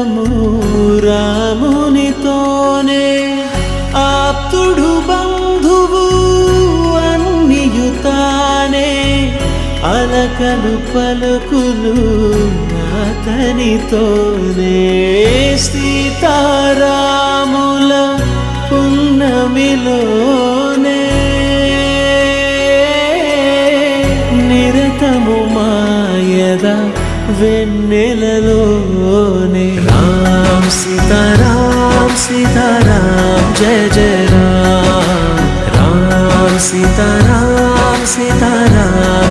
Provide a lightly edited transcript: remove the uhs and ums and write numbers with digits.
నిరతము రామునితోనే ఆప్తుడు బంధువు అన్నియుతానే అలకలు పలుకులు అతనితోనే సీతారాముల పున్నమిలోనే నిరతము మాయద వెన్నెలలోనే రామ్ సీతారాం సీతారాం జయ జయ రామ్ రామ్ సీతారాం సీతారాం